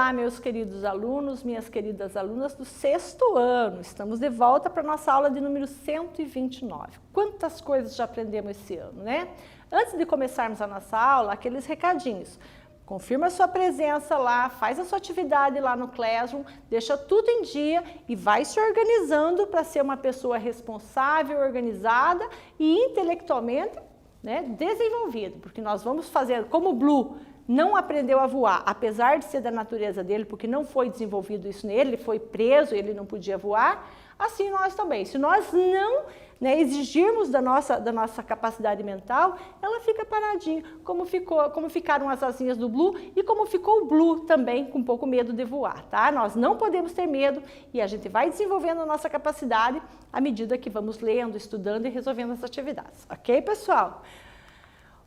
Olá, meus queridos alunos, minhas queridas alunas do 6º ano. Estamos de volta para a nossa aula de número 129. Quantas coisas já aprendemos esse ano, né? Antes de começarmos a nossa aula, aqueles recadinhos. Confirma a sua presença lá, faz a sua atividade lá no Classroom, deixa tudo em dia e vai se organizando para ser uma pessoa responsável, organizada e intelectualmente, né, desenvolvida. Porque nós vamos fazer como o Blue não aprendeu a voar, apesar de ser da natureza dele, porque não foi desenvolvido isso nele, ele foi preso, ele não podia voar, assim nós também. Se nós não, né, exigirmos da nossa capacidade mental, ela fica paradinha, como ficaram as asinhas do Blue e como ficou o Blue também, com um pouco medo de voar, tá? Nós não podemos ter medo e a gente vai desenvolvendo a nossa capacidade à medida que vamos lendo, estudando e resolvendo as atividades, ok, pessoal?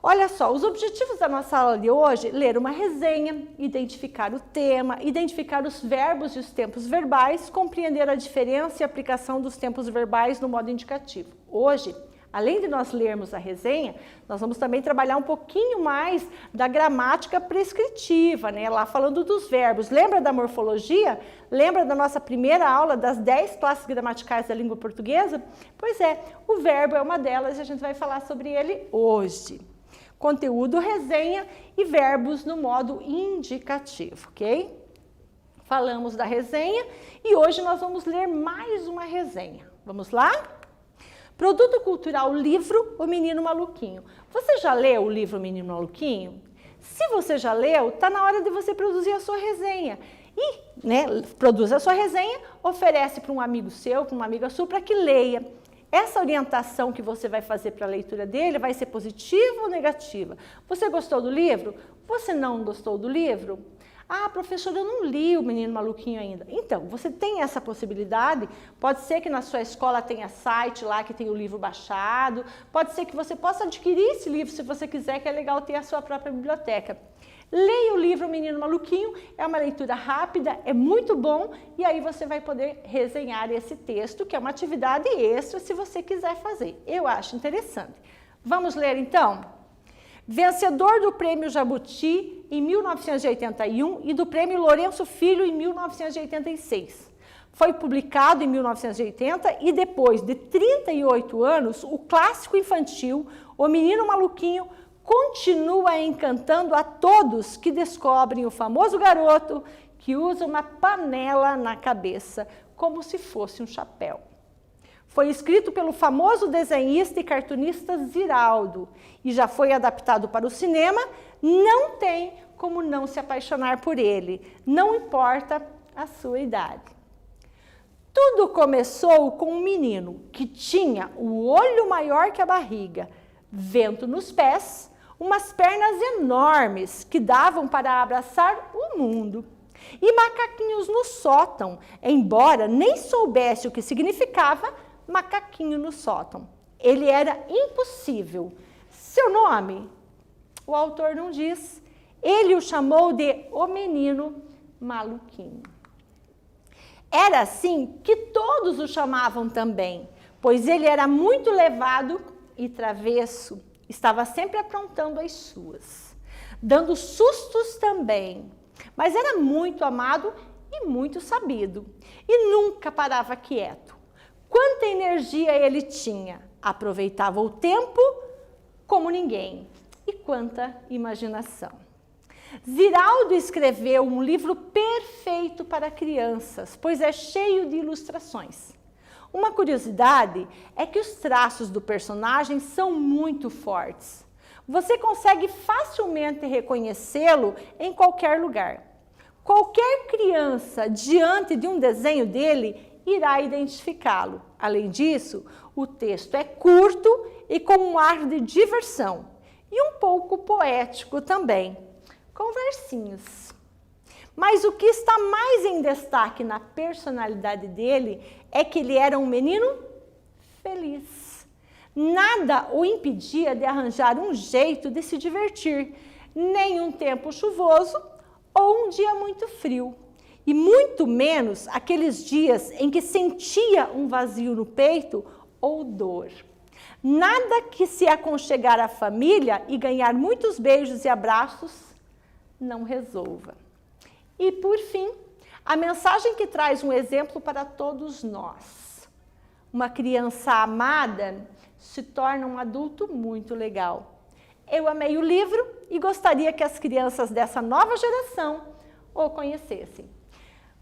Olha só, os objetivos da nossa aula de hoje, ler uma resenha, identificar o tema, identificar os verbos e os tempos verbais, compreender a diferença e aplicação dos tempos verbais no modo indicativo. Hoje, além de nós lermos a resenha, nós vamos também trabalhar um pouquinho mais da gramática prescritiva, né? Lá falando dos verbos. Lembra da morfologia? Lembra da nossa primeira aula das 10 classes gramaticais da língua portuguesa? Pois é, o verbo é uma delas e a gente vai falar sobre ele hoje. Conteúdo, resenha e verbos no modo indicativo, ok? Falamos da resenha e hoje nós vamos ler mais uma resenha. Vamos lá? Produto cultural, livro O Menino Maluquinho. Você já leu o livro O Menino Maluquinho? Se você já leu, está na hora de você produzir a sua resenha. E, né, produz a sua resenha, oferece para um amigo seu, para uma amiga sua, para que leia. Essa orientação que você vai fazer para a leitura dele vai ser positiva ou negativa? Você gostou do livro? Você não gostou do livro? Ah, professora, eu não li O Menino Maluquinho ainda. Então, você tem essa possibilidade. Pode ser que na sua escola tenha site lá que tem o livro baixado. Pode ser que você possa adquirir esse livro se você quiser, que é legal ter a sua própria biblioteca. Leia o livro O Menino Maluquinho, é uma leitura rápida, é muito bom e aí você vai poder resenhar esse texto, que é uma atividade extra se você quiser fazer. Eu acho interessante. Vamos ler então? Vencedor do Prêmio Jabuti em 1981 e do Prêmio Lourenço Filho em 1986. Foi publicado em 1980 e depois de 38 anos, o clássico infantil O Menino Maluquinho continua encantando a todos que descobrem o famoso garoto que usa uma panela na cabeça, como se fosse um chapéu. Foi escrito pelo famoso desenhista e cartunista Ziraldo e já foi adaptado para o cinema. Não tem como não se apaixonar por ele, não importa a sua idade. Tudo começou com um menino que tinha o olho maior que a barriga, vento nos pés, umas pernas enormes que davam para abraçar o mundo. E macaquinhos no sótão, embora nem soubesse o que significava macaquinho no sótão. Ele era impossível. Seu nome? O autor não diz. Ele o chamou de O Menino Maluquinho. Era assim que todos o chamavam também, pois ele era muito levado e travesso. Estava sempre aprontando as suas, dando sustos também, mas era muito amado e muito sabido, e nunca parava quieto. Quanta energia ele tinha, aproveitava o tempo como ninguém, e quanta imaginação. Ziraldo escreveu um livro perfeito para crianças, pois é cheio de ilustrações. Uma curiosidade é que os traços do personagem são muito fortes. Você consegue facilmente reconhecê-lo em qualquer lugar. Qualquer criança, diante de um desenho dele, irá identificá-lo. Além disso, o texto é curto e com um ar de diversão. E um pouco poético também, com versinhos. Mas o que está mais em destaque na personalidade dele é que ele era um menino feliz. Nada o impedia de arranjar um jeito de se divertir, nem um tempo chuvoso ou um dia muito frio. E muito menos aqueles dias em que sentia um vazio no peito ou dor. Nada que se aconchegar à família e ganhar muitos beijos e abraços não resolva. E, por fim, a mensagem que traz um exemplo para todos nós. Uma criança amada se torna um adulto muito legal. Eu amei o livro e gostaria que as crianças dessa nova geração o conhecessem.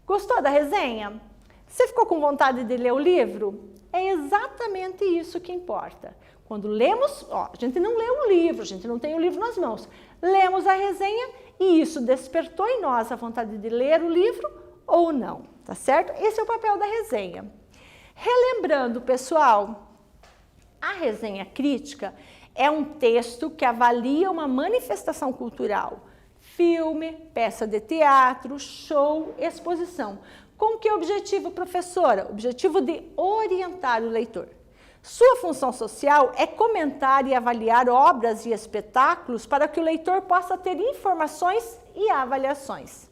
Gostou da resenha? Você ficou com vontade de ler o livro? É exatamente isso que importa. Quando lemos, a gente não lê um livro, a gente não tem o livro nas mãos. Lemos a resenha e isso despertou em nós a vontade de ler o livro ou não, tá certo? Esse é o papel da resenha. Relembrando, pessoal, a resenha crítica é um texto que avalia uma manifestação cultural, filme, peça de teatro, show, exposição. Com que objetivo, professora? Objetivo de orientar o leitor. Sua função social é comentar e avaliar obras e espetáculos para que o leitor possa ter informações e avaliações.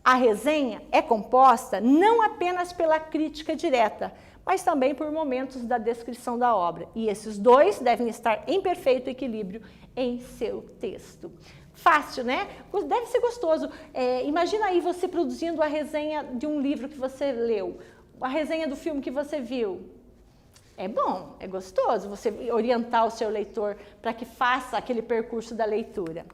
A resenha é composta não apenas pela crítica direta, mas também por momentos da descrição da obra. E esses dois devem estar em perfeito equilíbrio em seu texto. Fácil, né? Deve ser gostoso. Imagina aí você produzindo a resenha de um livro que você leu, a resenha do filme que você viu. É bom, é gostoso você orientar o seu leitor para que faça aquele percurso da leitura.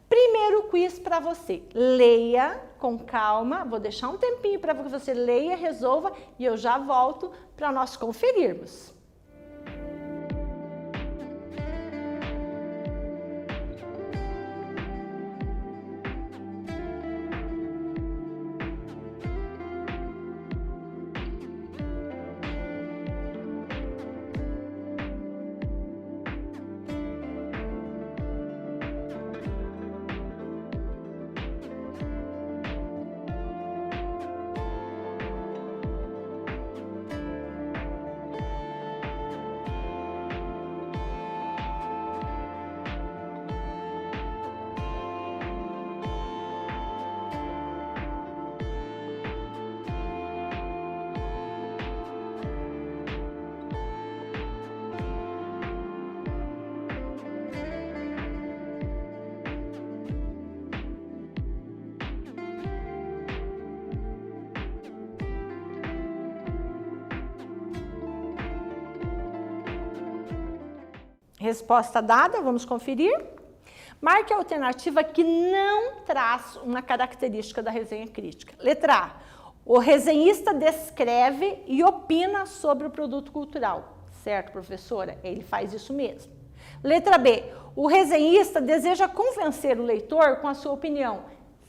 Primeiro quiz para você. Leia com calma, vou deixar um tempinho para que você leia, resolva e eu já volto para nós conferirmos. Resposta dada, vamos conferir. Marque a alternativa que não traz uma característica da resenha crítica. Letra A. O resenhista descreve e opina sobre o produto cultural. Certo, professora? Ele faz isso mesmo. Letra B. O resenhista deseja convencer o leitor com a sua opinião.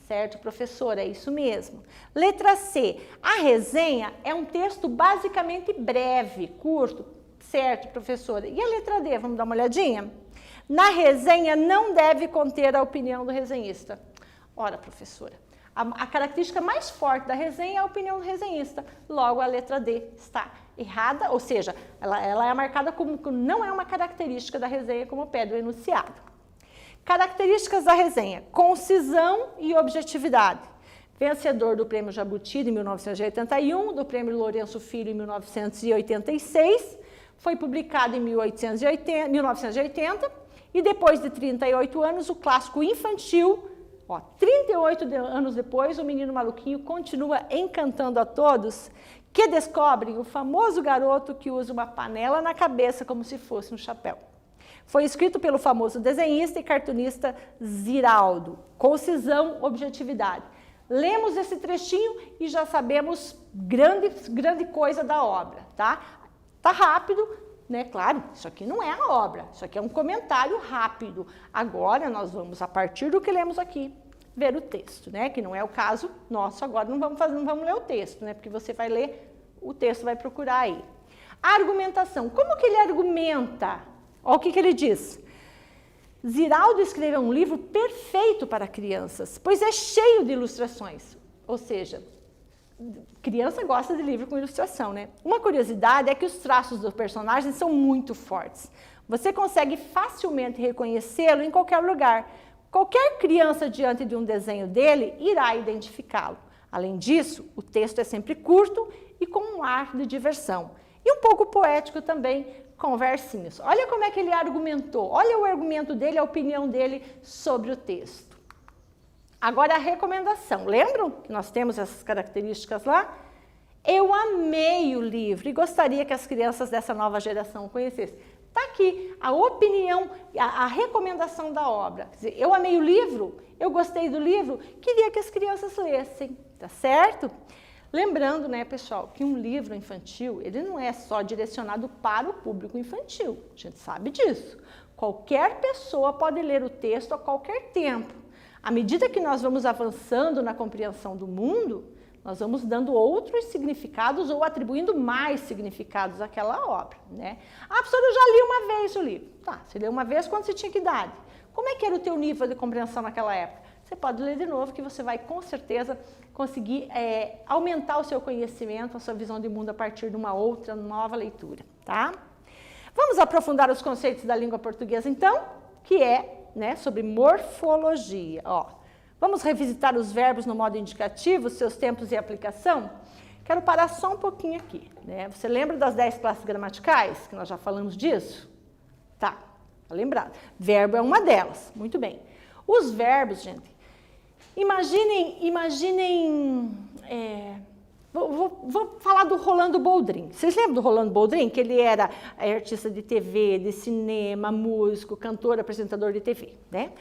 Certo, professora? É isso mesmo. Letra C. A resenha é um texto basicamente breve, curto. Certo, professora. E a letra D, vamos dar uma olhadinha? Na resenha não deve conter a opinião do resenhista. Ora, professora, a característica mais forte da resenha é a opinião do resenhista. Logo, a letra D está errada, ou seja, ela é marcada como não é uma característica da resenha, como pede o enunciado. Características da resenha: concisão e objetividade. Vencedor do Prêmio Jabuti de 1981, do Prêmio Lourenço Filho em 1986, foi publicado em 1980 e depois de 38 anos, o clássico infantil, 38 anos depois, o Menino Maluquinho continua encantando a todos que descobrem o famoso garoto que usa uma panela na cabeça como se fosse um chapéu. Foi escrito pelo famoso desenhista e cartunista Ziraldo. Concisão, objetividade. Lemos esse trechinho e já sabemos grande coisa da obra, tá? Tá rápido, né? Claro, isso aqui não é a obra, isso aqui é um comentário rápido. Agora nós vamos, a partir do que lemos aqui, ver o texto, né? Que não é o caso nosso, agora não vamos ler o texto, né? Porque você vai ler, o texto vai procurar aí. A argumentação, como que ele argumenta? Olha o que ele diz. Ziraldo escreveu um livro perfeito para crianças, pois é cheio de ilustrações, ou seja, criança gosta de livro com ilustração, né? Uma curiosidade é que os traços dos personagens são muito fortes. Você consegue facilmente reconhecê-lo em qualquer lugar. Qualquer criança diante de um desenho dele irá identificá-lo. Além disso, o texto é sempre curto e com um ar de diversão. E um pouco poético também, com versinhos. Olha como é que ele argumentou. Olha o argumento dele, a opinião dele sobre o texto. Agora a recomendação. Lembram que nós temos essas características lá? Eu amei o livro e gostaria que as crianças dessa nova geração o conhecessem. Está aqui a opinião, a recomendação da obra. Quer dizer, eu amei o livro, eu gostei do livro, queria que as crianças lessem, tá certo? Lembrando, né, pessoal, que um livro infantil, ele não é só direcionado para o público infantil. A gente sabe disso. Qualquer pessoa pode ler o texto a qualquer tempo. À medida que nós vamos avançando na compreensão do mundo, nós vamos dando outros significados ou atribuindo mais significados àquela obra, né? Ah, professora, eu já li uma vez o livro. Tá, você leu uma vez, quando você tinha que idade? Como é que era o teu nível de compreensão naquela época? Você pode ler de novo, que você vai, com certeza, conseguir aumentar o seu conhecimento, a sua visão de mundo a partir de uma outra nova leitura, tá? Vamos aprofundar os conceitos da língua portuguesa, então, que é, né, sobre morfologia, ó. Vamos revisitar os verbos no modo indicativo, seus tempos e aplicação? Quero parar só um pouquinho aqui, né? Você lembra das 10 classes gramaticais, que nós já falamos disso? Tá lembrado. Verbo é uma delas, muito bem. Os verbos, gente, imaginem, vou falar do Rolando Boldrin. Vocês lembram do Rolando Boldrin? Que ele era artista de TV, de cinema, músico, cantor, apresentador de TV, né?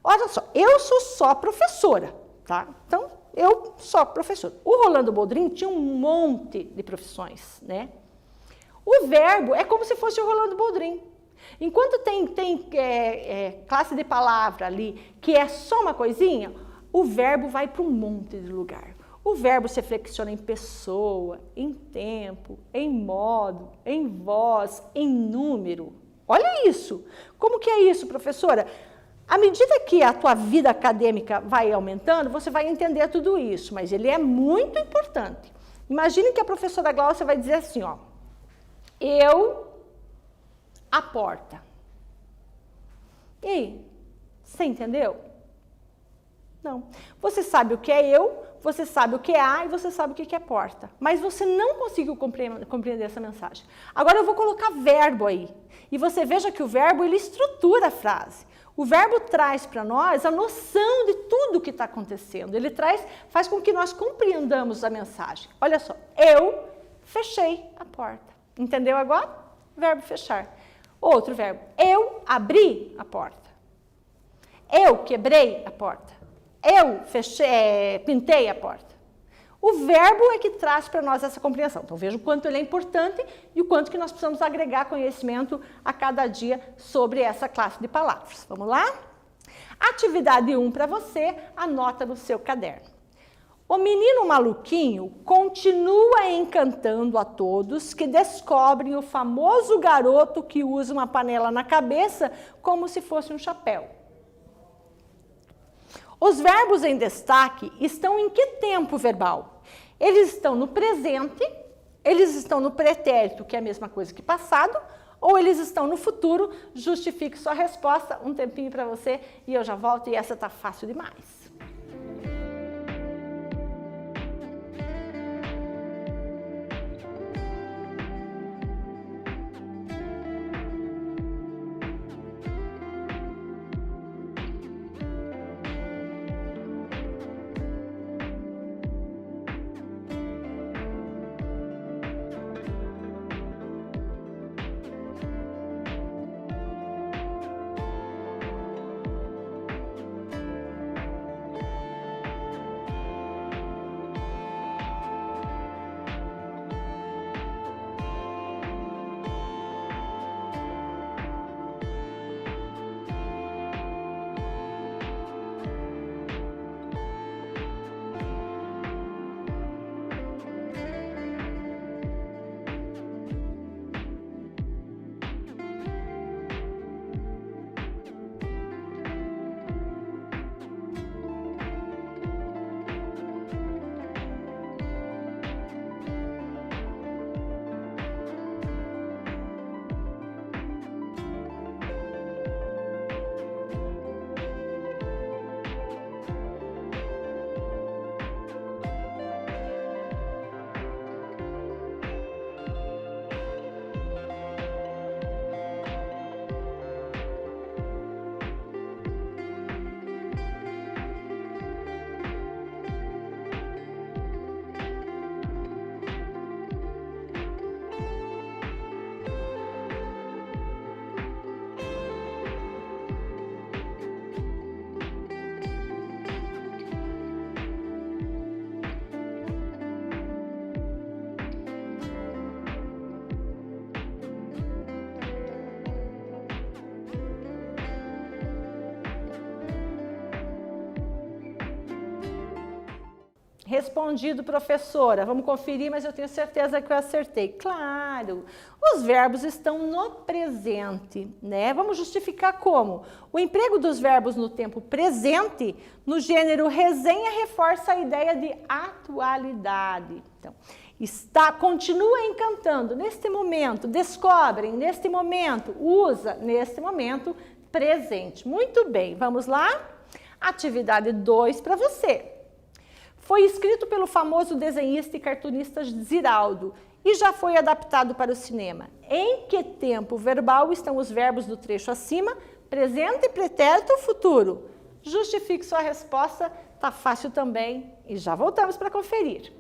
Olha só, eu sou só professora, tá? Então, eu sou professora. O Rolando Boldrin tinha um monte de profissões, né? O verbo é como se fosse o Rolando Boldrin. Enquanto tem classe de palavra ali, que é só uma coisinha, o verbo vai para um monte de lugar. O verbo se flexiona em pessoa, em tempo, em modo, em voz, em número. Olha isso! Como que é isso, professora? À medida que a tua vida acadêmica vai aumentando, você vai entender tudo isso, mas ele é muito importante. Imagine que a professora Glaucia vai dizer assim, ó, a porta. E aí, você entendeu? Não. Você sabe o que é eu, você sabe o que é a e você sabe o que é porta. Mas você não conseguiu compreender essa mensagem. Agora eu vou colocar verbo aí. E você veja que o verbo, ele estrutura a frase. O verbo traz para nós a noção de tudo o que está acontecendo. Ele faz com que nós compreendamos a mensagem. Olha só, eu fechei a porta. Entendeu agora? Verbo fechar. Outro verbo, eu abri a porta. Eu quebrei a porta. Eu pintei a porta. O verbo é que traz para nós essa compreensão. Então, veja o quanto ele é importante e o quanto que nós precisamos agregar conhecimento a cada dia sobre essa classe de palavras. Vamos lá? Atividade 1 para você, anota no seu caderno. O menino maluquinho continua encantando a todos que descobrem o famoso garoto que usa uma panela na cabeça como se fosse um chapéu. Os verbos em destaque estão em que tempo verbal? Eles estão no presente, eles estão no pretérito, que é a mesma coisa que passado, ou eles estão no futuro. Justifique sua resposta, um tempinho para você e eu já volto, e essa tá fácil demais. Respondido, professora. Vamos conferir, mas eu tenho certeza que eu acertei. Claro, os verbos estão no presente, né? Vamos justificar como? O emprego dos verbos no tempo presente, no gênero resenha, reforça a ideia de atualidade. Então, continua encantando neste momento, descobrem neste momento, usa neste momento presente. Muito bem, vamos lá? Atividade 2 para você. Foi escrito pelo famoso desenhista e cartunista Ziraldo e já foi adaptado para o cinema. Em que tempo verbal estão os verbos do trecho acima, presente, pretérito ou futuro? Justifique sua resposta, tá fácil também e já voltamos para conferir.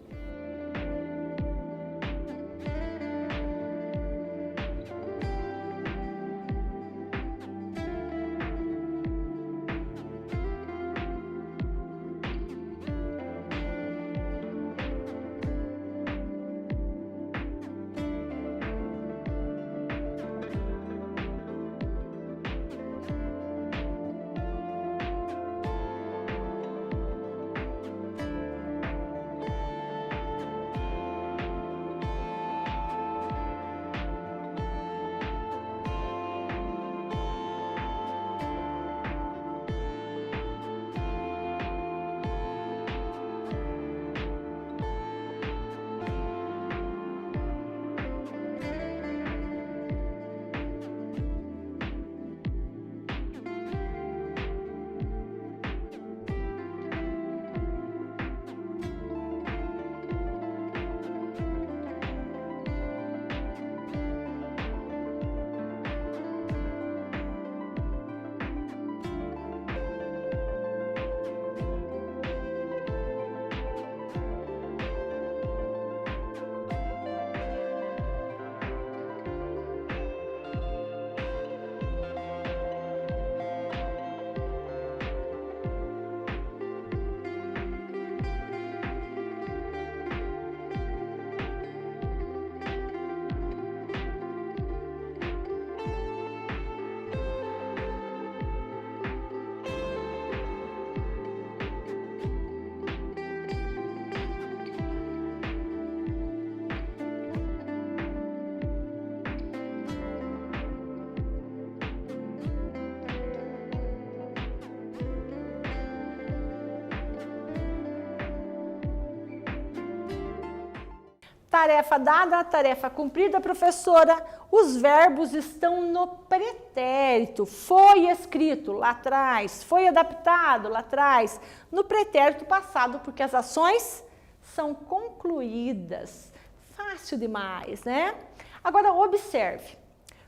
Tarefa dada, tarefa cumprida, professora. Os verbos estão no pretérito. Foi escrito lá atrás, foi adaptado lá atrás, no pretérito passado, porque as ações são concluídas. Fácil demais, né? Agora, observe.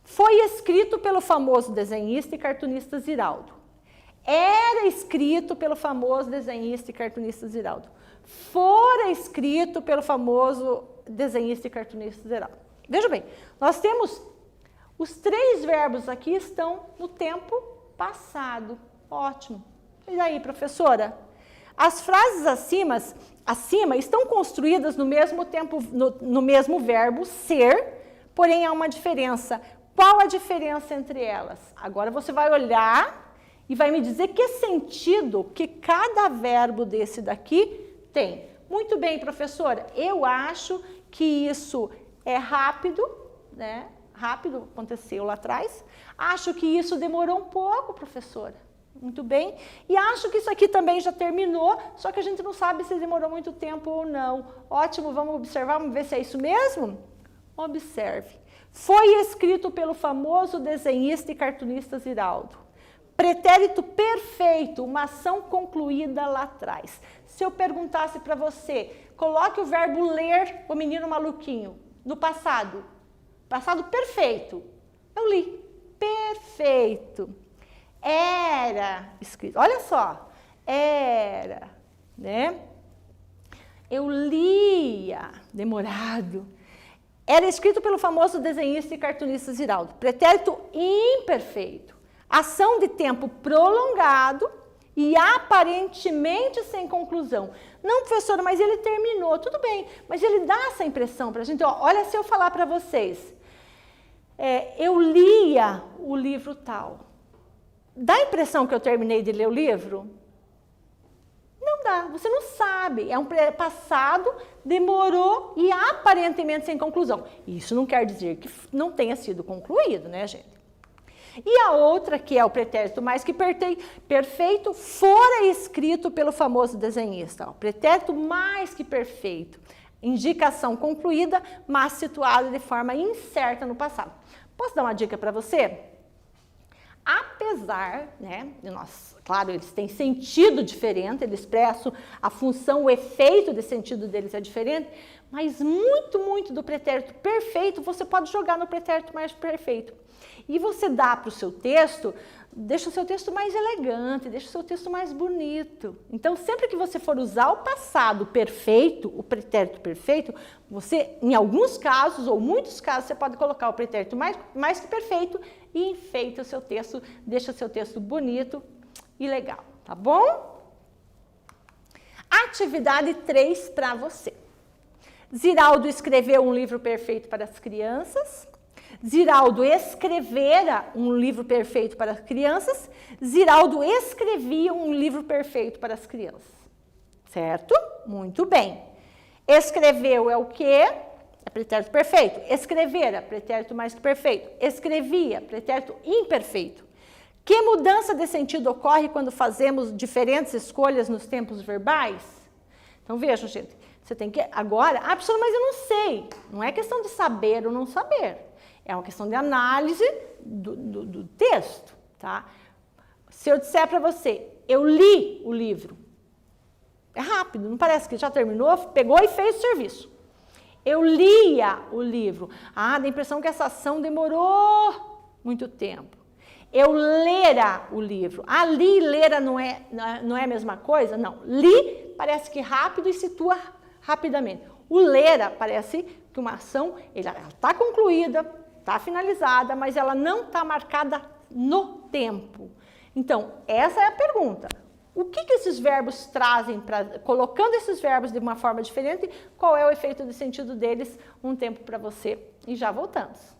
Foi escrito pelo famoso desenhista e cartunista Ziraldo. Era escrito pelo famoso desenhista e cartunista Ziraldo. Fora escrito pelo famoso desenhista e cartunista Ziraldo. Veja bem, nós temos os 3 verbos aqui estão no tempo passado. Ótimo. E aí, professora? As frases acima estão construídas no mesmo tempo, no mesmo verbo ser, porém há uma diferença. Qual a diferença entre elas? Agora você vai olhar e vai me dizer que sentido que cada verbo desse daqui tem. Muito bem, professora, eu acho que isso é rápido, né? Rápido, aconteceu lá atrás. Acho que isso demorou um pouco, professora. Muito bem. E acho que isso aqui também já terminou, só que a gente não sabe se demorou muito tempo ou não. Ótimo, vamos observar, vamos ver se é isso mesmo? Observe. Foi escrito pelo famoso desenhista e cartunista Ziraldo. Pretérito perfeito, uma ação concluída lá atrás. Se eu perguntasse para você, coloque o verbo ler, o menino maluquinho, no passado. Passado perfeito. Eu li. Perfeito. Era escrito. Olha só. Era, né? Eu lia. Demorado. Era escrito pelo famoso desenhista e cartunista Ziraldo. Pretérito imperfeito. Ação de tempo prolongado e aparentemente sem conclusão. Não, professora, mas ele terminou. Tudo bem, mas ele dá essa impressão para a gente. Ó, olha, se eu falar para vocês, eu lia o livro tal. Dá a impressão que eu terminei de ler o livro? Não dá dá, você não sabe. É um passado, demorou e aparentemente sem conclusão. Isso não quer dizer que não tenha sido concluído, né, gente? E a outra, que é o pretérito mais que perfeito, fora escrito pelo famoso desenhista. Ó, pretérito mais que perfeito. Indicação concluída, mas situada de forma incerta no passado. Posso dar uma dica para você? Apesar, né, claro, eles têm sentido diferente, eles expressam a função, o efeito de sentido deles é diferente, mas muito do pretérito perfeito você pode jogar no pretérito mais perfeito. E você dá para o seu texto, deixa o seu texto mais elegante, deixa o seu texto mais bonito. Então, sempre que você for usar o passado perfeito, o pretérito perfeito, você, em alguns casos, ou muitos casos, você pode colocar o pretérito mais que perfeito e enfeita o seu texto, deixa o seu texto bonito e legal, tá bom? Atividade 3 para você. Ziraldo escreveu um livro perfeito para as crianças. Ziraldo escrevera um livro perfeito para as crianças. Ziraldo escrevia um livro perfeito para as crianças. Certo? Muito bem. Escreveu é o quê? É pretérito perfeito. Escrevera, pretérito mais que perfeito. Escrevia, pretérito imperfeito. Que mudança de sentido ocorre quando fazemos diferentes escolhas nos tempos verbais? Então, vejam, gente, você tem que agora... Ah, professora, mas eu não sei. Não é questão de saber ou não saber. É uma questão de análise do texto, tá? Se eu disser para você, eu li o livro, é rápido, não parece que já terminou, pegou e fez o serviço. Eu lia o livro. Ah, dá a impressão que essa ação demorou muito tempo. Eu lera o livro. Ah, li e lera não é a mesma coisa? Não. Li parece que rápido e situa rapidamente. O lera parece que uma ação está concluída, está finalizada, mas ela não está marcada no tempo. Então, essa é a pergunta. O que esses verbos trazem, colocando esses verbos de uma forma diferente, qual é o efeito de sentido deles? Um tempo para você e já voltamos.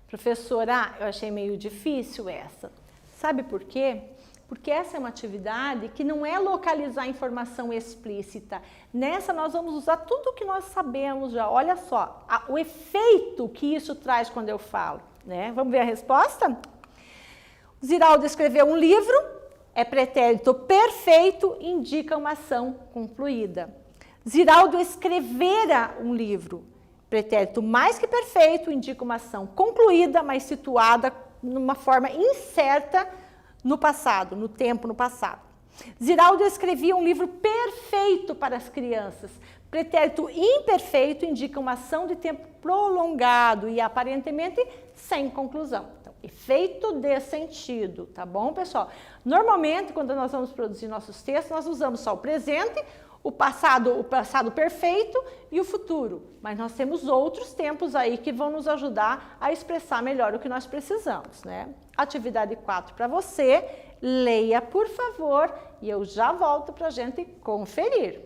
Professora, eu achei meio difícil essa. Sabe por quê? Porque essa é uma atividade que não é localizar informação explícita. Nessa nós vamos usar tudo o que nós sabemos já. Olha só, o efeito que isso traz quando eu falo, né? Vamos ver a resposta? O Ziraldo escreveu um livro, é pretérito perfeito, indica uma ação concluída. Ziraldo escrevera um livro, pretérito mais que perfeito, indica uma ação concluída, mas situada numa forma incerta no passado, no tempo no passado. Ziraldo escrevia um livro perfeito para as crianças. Pretérito imperfeito indica uma ação de tempo prolongado e aparentemente sem conclusão. Então, efeito de sentido, tá bom, pessoal? Normalmente, quando nós vamos produzir nossos textos, nós usamos só o presente, o passado perfeito e o futuro. Mas nós temos outros tempos aí que vão nos ajudar a expressar melhor o que nós precisamos, né? Atividade 4 para você. Leia, por favor, e eu já volto para a gente conferir.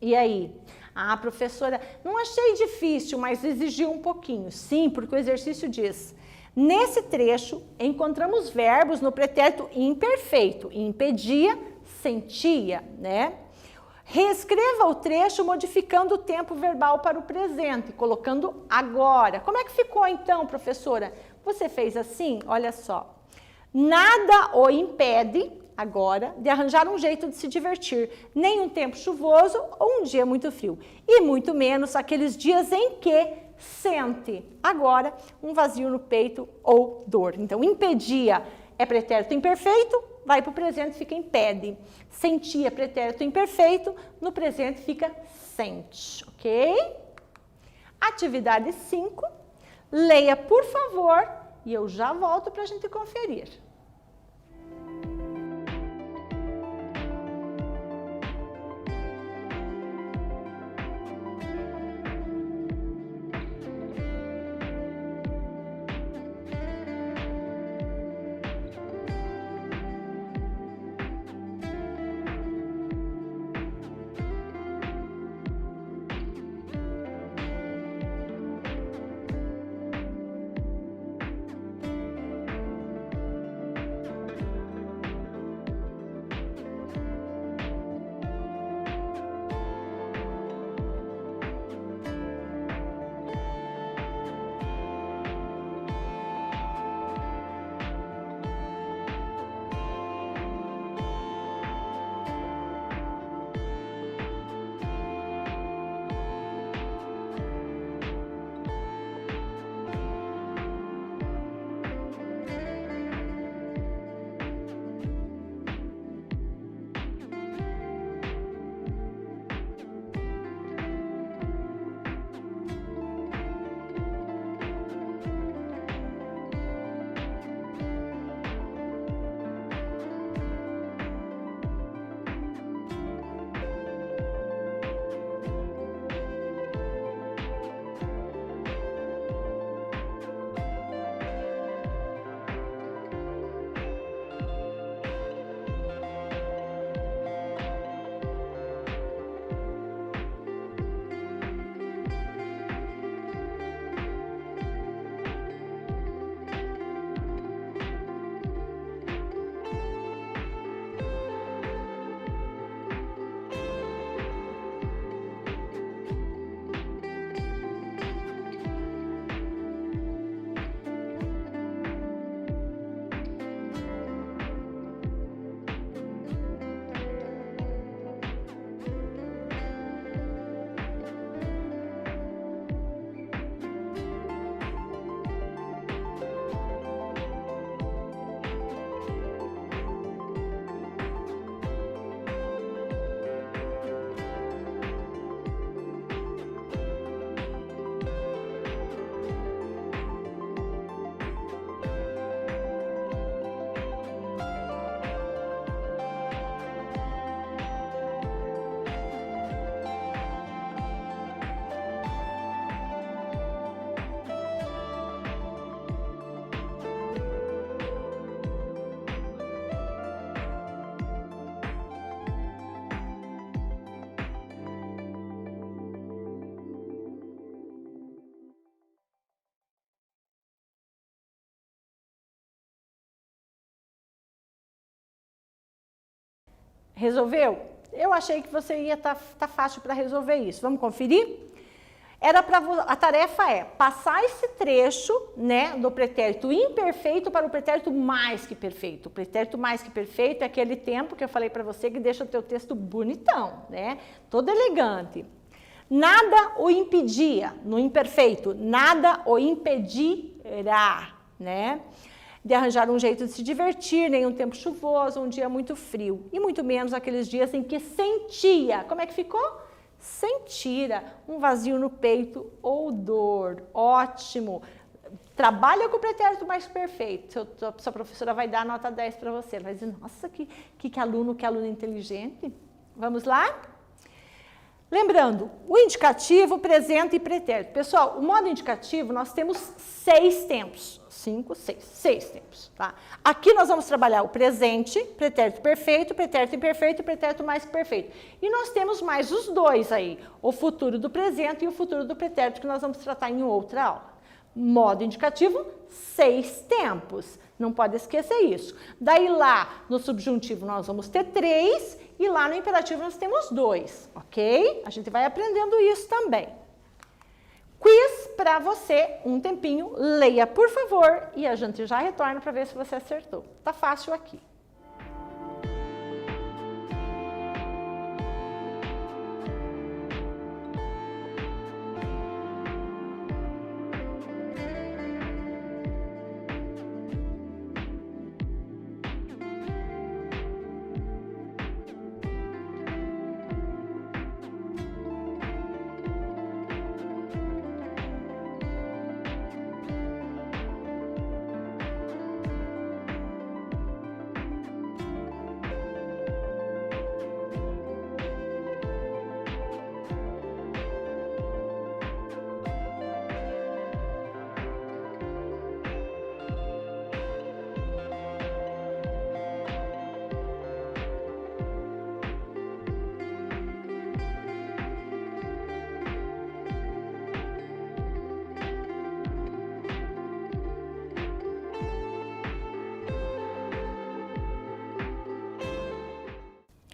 E aí? Ah, professora, não achei difícil, mas exigiu um pouquinho. Sim, porque o exercício diz: nesse trecho, encontramos verbos no pretérito imperfeito. Impedia, sentia, né? Reescreva o trecho modificando o tempo verbal para o presente, colocando agora. Como é que ficou então, professora? Você fez assim, olha só. Nada o impede, agora, de arranjar um jeito de se divertir, nem um tempo chuvoso ou um dia muito frio, e muito menos aqueles dias em que sente, agora, um vazio no peito ou dor. Então, impedia é pretérito imperfeito, vai para o presente, fica impede. Sentia, pretérito imperfeito, no presente fica sente, ok? Atividade 5. Leia, por favor, e eu já volto para a gente conferir. Resolveu? Eu achei que você ia tá fácil para resolver isso. Vamos conferir? A tarefa é passar esse trecho, né, do pretérito imperfeito para o pretérito mais que perfeito. O pretérito mais que perfeito é aquele tempo que eu falei para você que deixa o teu texto bonitão, né? Todo elegante. Nada o impedia, no imperfeito, nada o impedirá, né? De arranjar um jeito de se divertir, nem um tempo chuvoso, um dia muito frio. E muito menos aqueles dias em que sentia. Como é que ficou? Sentira um vazio no peito ou dor. Ótimo! Trabalha com o pretérito mais perfeito. Sua professora vai dar nota 10 para você. Ela vai dizer, nossa, que aluno inteligente. Vamos lá? Lembrando, o indicativo, presente e pretérito. Pessoal, o modo indicativo, nós temos 6 tempos. 5, 6. 6 tempos, tá? Aqui nós vamos trabalhar o presente, pretérito perfeito, pretérito imperfeito e pretérito mais que perfeito. E nós temos mais os dois aí, o futuro do presente e o futuro do pretérito, que nós vamos tratar em outra aula. Modo indicativo, 6 tempos. Não pode esquecer isso. Daí lá no subjuntivo nós vamos ter 3 e lá no imperativo nós temos 2, ok? A gente vai aprendendo isso também. Quiz para você, um tempinho, leia por favor e a gente já retorna para ver se você acertou. Tá fácil aqui.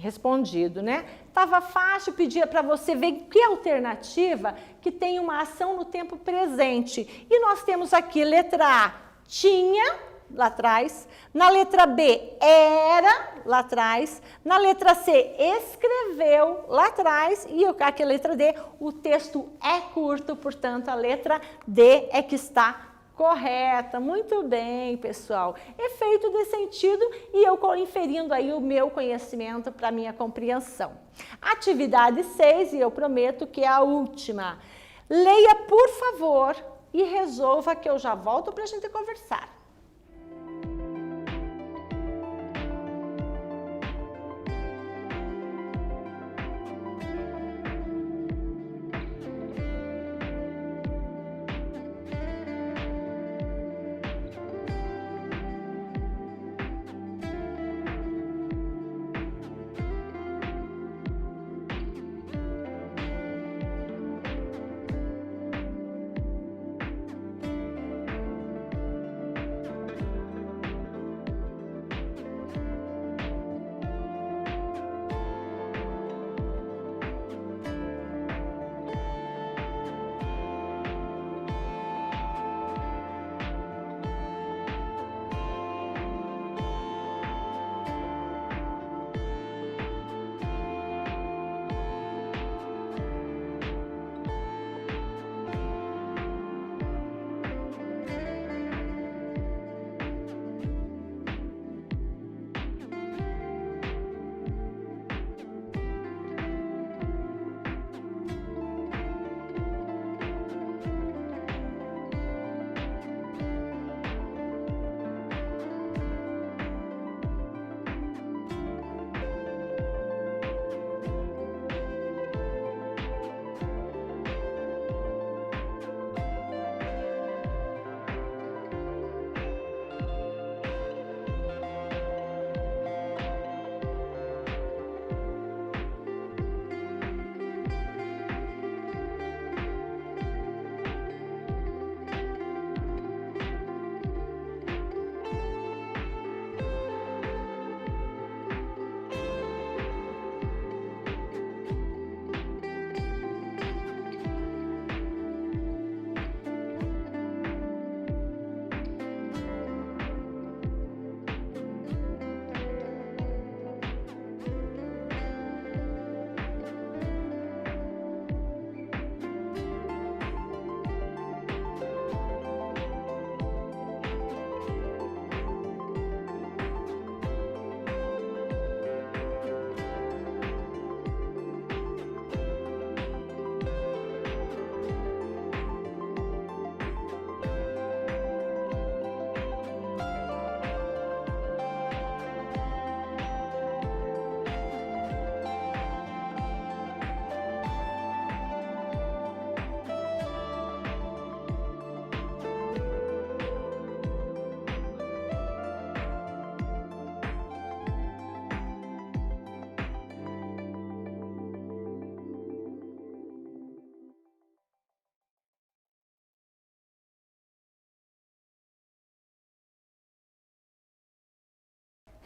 respondido, né? Tava fácil, pedia para você ver que alternativa que tem uma ação no tempo presente. E nós temos aqui letra A, tinha, lá atrás, na letra B, era, lá atrás, na letra C, escreveu, lá atrás, e aqui a letra D, o texto é curto, portanto, a letra D é que está correta. Muito bem, pessoal. Efeito de sentido e eu inferindo aí o meu conhecimento para a minha compreensão. Atividade 6, e eu prometo que é a última. Leia, por favor, e resolva que eu já volto para a gente conversar.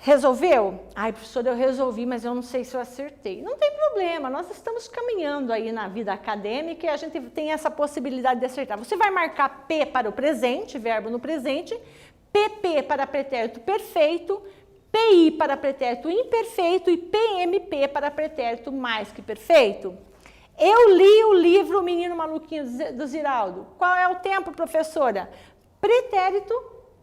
Resolveu? Ai, professora, eu resolvi, mas eu não sei se eu acertei. Não tem problema, nós estamos caminhando aí na vida acadêmica e a gente tem essa possibilidade de acertar. Você vai marcar P para o presente, verbo no presente, PP para pretérito perfeito, PI para pretérito imperfeito e PMP para pretérito mais que perfeito. Eu li o livro O Menino Maluquinho do Ziraldo. Qual é o tempo, professora? Pretérito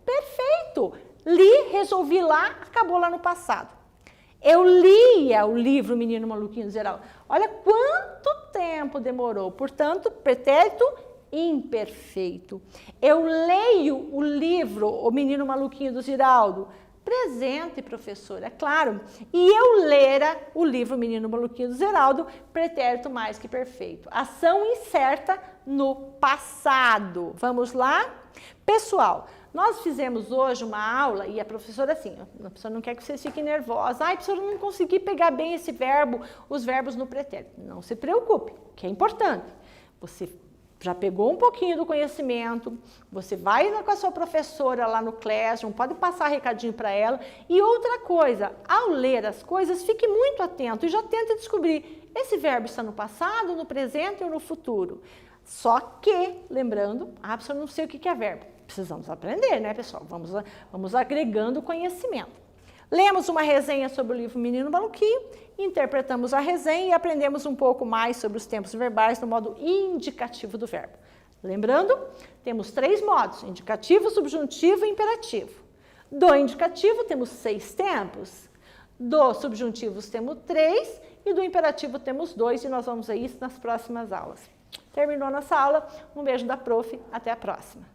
perfeito. Li, resolvi lá, acabou lá no passado. Eu lia o livro Menino Maluquinho do Ziraldo. Olha quanto tempo demorou. Portanto, pretérito imperfeito. Eu leio o livro O Menino Maluquinho do Ziraldo. Presente, professora, é claro. E eu lera o livro Menino Maluquinho do Ziraldo, pretérito mais que perfeito. Ação incerta no passado. Vamos lá? Pessoal, nós fizemos hoje uma aula e a professora assim, a professora não quer que vocês fiquem nervosos. Ai, professora, não consegui pegar bem esse verbo, os verbos no pretérito. Não se preocupe, que é importante. Você já pegou um pouquinho do conhecimento, você vai com a sua professora lá no Classroom, pode passar recadinho para ela. E outra coisa, ao ler as coisas, fique muito atento e já tente descobrir, esse verbo está no passado, no presente ou no futuro? Só que, lembrando, eu não sei o que é verbo. Precisamos aprender, né, pessoal? Vamos agregando conhecimento. Lemos uma resenha sobre o livro Menino Maluquinho, interpretamos a resenha e aprendemos um pouco mais sobre os tempos verbais no modo indicativo do verbo. Lembrando, temos 3 modos, indicativo, subjuntivo e imperativo. Do indicativo temos 6 tempos, do subjuntivos temos 3 e do imperativo temos 2 e nós vamos ver isso nas próximas aulas. Terminou a nossa aula, um beijo da prof, até a próxima.